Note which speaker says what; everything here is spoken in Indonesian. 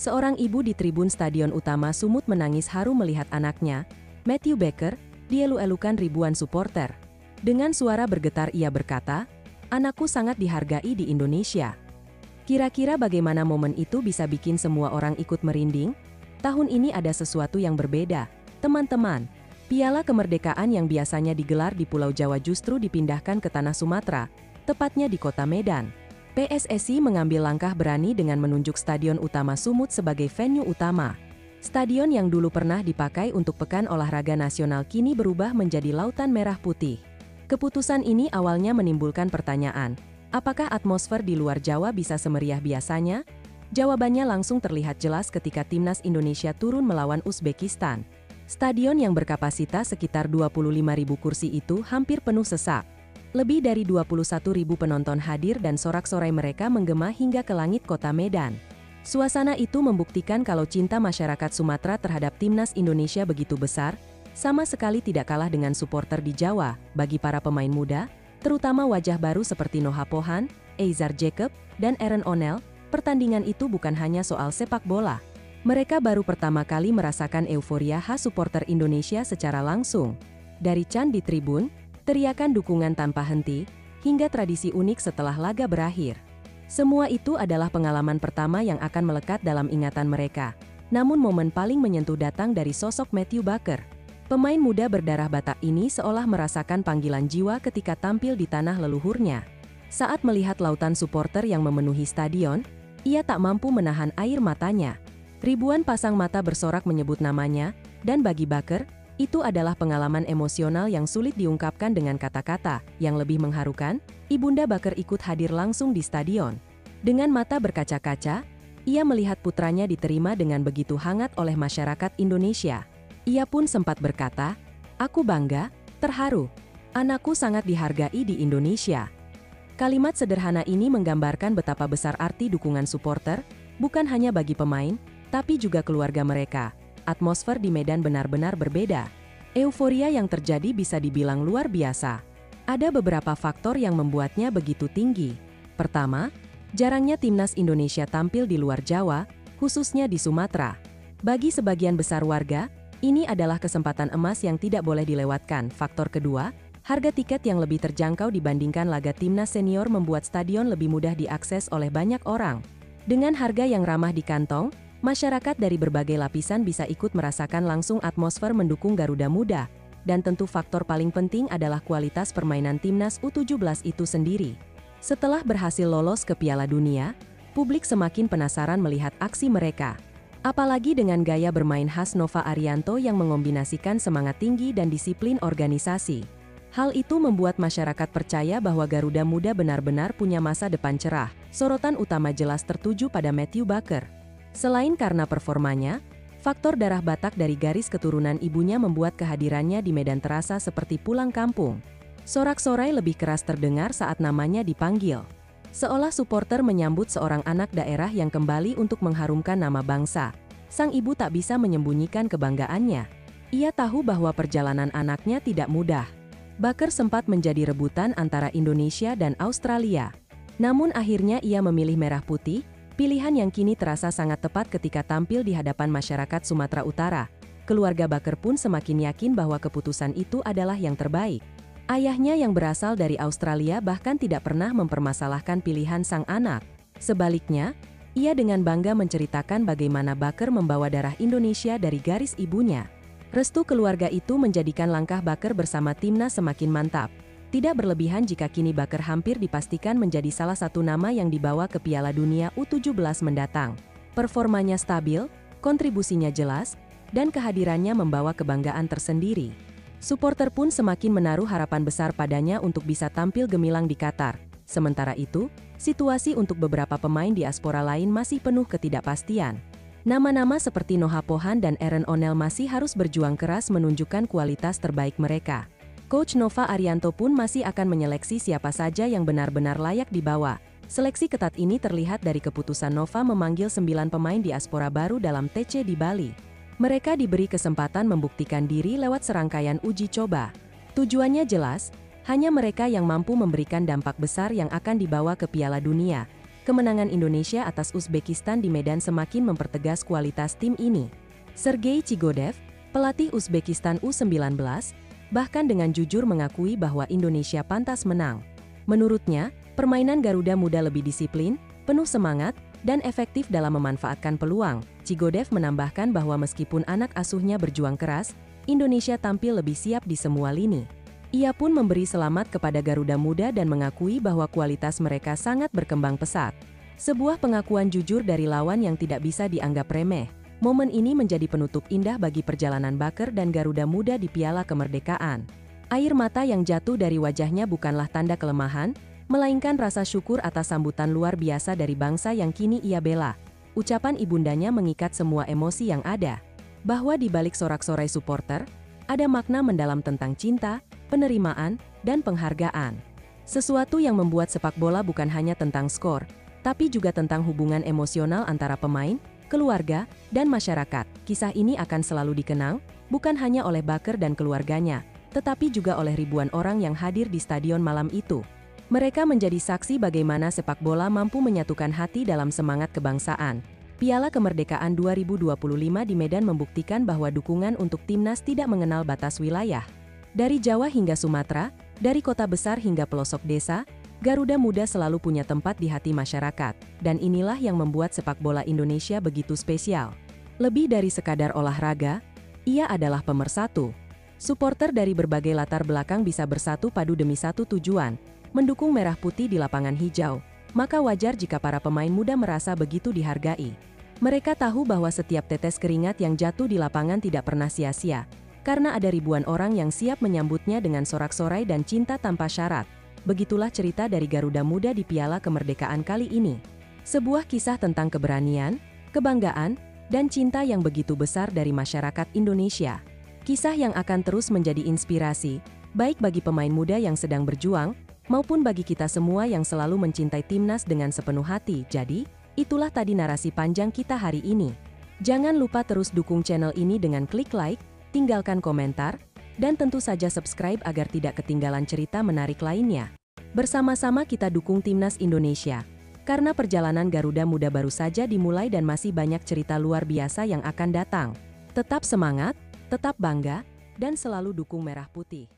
Speaker 1: Seorang ibu di tribun Stadion Utama Sumut menangis haru melihat anaknya, Matthew Baker, dielu-elukan ribuan supporter. Dengan suara bergetar ia berkata, "Anakku sangat dihargai di Indonesia." Kira-kira bagaimana momen itu bisa bikin semua orang ikut merinding? Tahun ini ada sesuatu yang berbeda, teman-teman. Piala Kemerdekaan yang biasanya digelar di Pulau Jawa justru dipindahkan ke Tanah Sumatera, tepatnya di Kota Medan. PSSI mengambil langkah berani dengan menunjuk Stadion Utama Sumut sebagai venue utama. Stadion yang dulu pernah dipakai untuk Pekan Olahraga Nasional kini berubah menjadi Lautan Merah Putih. Keputusan ini awalnya menimbulkan pertanyaan, apakah atmosfer di luar Jawa bisa semeriah biasanya? Jawabannya langsung terlihat jelas ketika Timnas Indonesia turun melawan Uzbekistan. Stadion yang berkapasitas sekitar 25.000 kursi itu hampir penuh sesak. Lebih dari 21.000 penonton hadir dan sorak-sorai mereka menggema hingga ke langit kota Medan. Suasana itu membuktikan kalau cinta masyarakat Sumatera terhadap Timnas Indonesia begitu besar, sama sekali tidak kalah dengan supporter di Jawa. Bagi para pemain muda, terutama wajah baru seperti Noah Pohan, Eizar Jacob, dan Aaron O'Neil, pertandingan itu bukan hanya soal sepak bola. Mereka baru pertama kali merasakan euforia khas supporter Indonesia secara langsung. Dari chant di tribun, teriakan dukungan tanpa henti, hingga tradisi unik setelah laga berakhir. Semua itu adalah pengalaman pertama yang akan melekat dalam ingatan mereka. Namun momen paling menyentuh datang dari sosok Matthew Baker. Pemain muda berdarah Batak ini seolah merasakan panggilan jiwa ketika tampil di tanah leluhurnya. Saat melihat lautan supporter yang memenuhi stadion, ia tak mampu menahan air matanya. Ribuan pasang mata bersorak menyebut namanya, dan bagi Baker, itu adalah pengalaman emosional yang sulit diungkapkan dengan kata-kata. Yang lebih mengharukan, Ibunda Baker ikut hadir langsung di stadion. Dengan mata berkaca-kaca, ia melihat putranya diterima dengan begitu hangat oleh masyarakat Indonesia. Ia pun sempat berkata, "Aku bangga, terharu. Anakku sangat dihargai di Indonesia." Kalimat sederhana ini menggambarkan betapa besar arti dukungan supporter, bukan hanya bagi pemain, tapi juga keluarga mereka. Atmosfer di Medan benar-benar berbeda. Euforia yang terjadi bisa dibilang luar biasa. Ada beberapa faktor yang membuatnya begitu tinggi. Pertama, jarangnya Timnas Indonesia tampil di luar Jawa, khususnya di Sumatera. Bagi sebagian besar warga, ini adalah kesempatan emas yang tidak boleh dilewatkan. Faktor kedua, harga tiket yang lebih terjangkau dibandingkan laga Timnas senior membuat stadion lebih mudah diakses oleh banyak orang. Dengan harga yang ramah di kantong, masyarakat dari berbagai lapisan bisa ikut merasakan langsung atmosfer mendukung Garuda Muda. Dan tentu faktor paling penting adalah kualitas permainan Timnas U17 itu sendiri. Setelah berhasil lolos ke Piala Dunia, publik semakin penasaran melihat aksi mereka. Apalagi dengan gaya bermain khas Nova Arianto yang mengombinasikan semangat tinggi dan disiplin organisasi. Hal itu membuat masyarakat percaya bahwa Garuda Muda benar-benar punya masa depan cerah. Sorotan utama jelas tertuju pada Matthew Baker. Selain karena performanya, faktor darah Batak dari garis keturunan ibunya membuat kehadirannya di Medan terasa seperti pulang kampung. Sorak-sorai lebih keras terdengar saat namanya dipanggil. Seolah supporter menyambut seorang anak daerah yang kembali untuk mengharumkan nama bangsa. Sang ibu tak bisa menyembunyikan kebanggaannya. Ia tahu bahwa perjalanan anaknya tidak mudah. Baker sempat menjadi rebutan antara Indonesia dan Australia. Namun akhirnya ia memilih merah putih, pilihan yang kini terasa sangat tepat ketika tampil di hadapan masyarakat Sumatera Utara. Keluarga Baker pun semakin yakin bahwa keputusan itu adalah yang terbaik. Ayahnya yang berasal dari Australia bahkan tidak pernah mempermasalahkan pilihan sang anak. Sebaliknya, ia dengan bangga menceritakan bagaimana Baker membawa darah Indonesia dari garis ibunya. Restu keluarga itu menjadikan langkah Baker bersama timnas semakin mantap. Tidak berlebihan jika kini Baker hampir dipastikan menjadi salah satu nama yang dibawa ke Piala Dunia U17 mendatang. Performanya stabil, kontribusinya jelas, dan kehadirannya membawa kebanggaan tersendiri. Supporter pun semakin menaruh harapan besar padanya untuk bisa tampil gemilang di Qatar. Sementara itu, situasi untuk beberapa pemain diaspora lain masih penuh ketidakpastian. Nama-nama seperti Noah Pohan dan Aaron O'Neil masih harus berjuang keras menunjukkan kualitas terbaik mereka. Coach Nova Arianto pun masih akan menyeleksi siapa saja yang benar-benar layak dibawa. Seleksi ketat ini terlihat dari keputusan Nova memanggil 9 pemain diaspora baru dalam TC di Bali. Mereka diberi kesempatan membuktikan diri lewat serangkaian uji coba. Tujuannya jelas, hanya mereka yang mampu memberikan dampak besar yang akan dibawa ke Piala Dunia. kemenangan Indonesia atas Uzbekistan di Medan semakin mempertegas kualitas tim ini. Sergei Chigodev, pelatih Uzbekistan U19, bahkan dengan jujur mengakui bahwa Indonesia pantas menang. Menurutnya, permainan Garuda Muda lebih disiplin, penuh semangat, dan efektif dalam memanfaatkan peluang. Chigodev menambahkan bahwa meskipun anak asuhnya berjuang keras, Indonesia tampil lebih siap di semua lini. Ia pun memberi selamat kepada Garuda Muda dan mengakui bahwa kualitas mereka sangat berkembang pesat. Sebuah pengakuan jujur dari lawan yang tidak bisa dianggap remeh. Momen ini menjadi penutup indah bagi perjalanan Baker dan Garuda Muda di Piala Kemerdekaan. Air mata yang jatuh dari wajahnya bukanlah tanda kelemahan, melainkan rasa syukur atas sambutan luar biasa dari bangsa yang kini ia bela. Ucapan ibundanya mengikat semua emosi yang ada. Bahwa di balik sorak-sorai supporter, ada makna mendalam tentang cinta, penerimaan, dan penghargaan. Sesuatu yang membuat sepak bola bukan hanya tentang skor, tapi juga tentang hubungan emosional antara pemain, keluarga, dan masyarakat. Kisah ini akan selalu dikenang, bukan hanya oleh Baker dan keluarganya, tetapi juga oleh ribuan orang yang hadir di stadion malam itu. Mereka menjadi saksi bagaimana sepak bola mampu menyatukan hati dalam semangat kebangsaan. Piala Kemerdekaan 2025 di Medan membuktikan bahwa dukungan untuk timnas tidak mengenal batas wilayah. Dari Jawa hingga Sumatera, dari kota besar hingga pelosok desa, Garuda Muda selalu punya tempat di hati masyarakat, dan inilah yang membuat sepak bola Indonesia begitu spesial. Lebih dari sekadar olahraga, ia adalah pemersatu. Suporter dari berbagai latar belakang bisa bersatu padu demi satu tujuan, mendukung merah putih di lapangan hijau. Maka wajar jika para pemain muda merasa begitu dihargai. Mereka tahu bahwa setiap tetes keringat yang jatuh di lapangan tidak pernah sia-sia, karena ada ribuan orang yang siap menyambutnya dengan sorak-sorai dan cinta tanpa syarat. Begitulah cerita dari Garuda Muda di Piala Kemerdekaan kali ini. Sebuah kisah tentang keberanian, kebanggaan, dan cinta yang begitu besar dari masyarakat Indonesia. Kisah yang akan terus menjadi inspirasi, baik bagi pemain muda yang sedang berjuang, maupun bagi kita semua yang selalu mencintai timnas dengan sepenuh hati. Jadi, itulah tadi narasi panjang kita hari ini. Jangan lupa terus dukung channel ini dengan klik like, tinggalkan komentar, dan tentu saja subscribe agar tidak ketinggalan cerita menarik lainnya. Bersama-sama kita dukung timnas Indonesia. Karena perjalanan Garuda Muda baru saja dimulai dan masih banyak cerita luar biasa yang akan datang. Tetap semangat, tetap bangga, dan selalu dukung Merah Putih.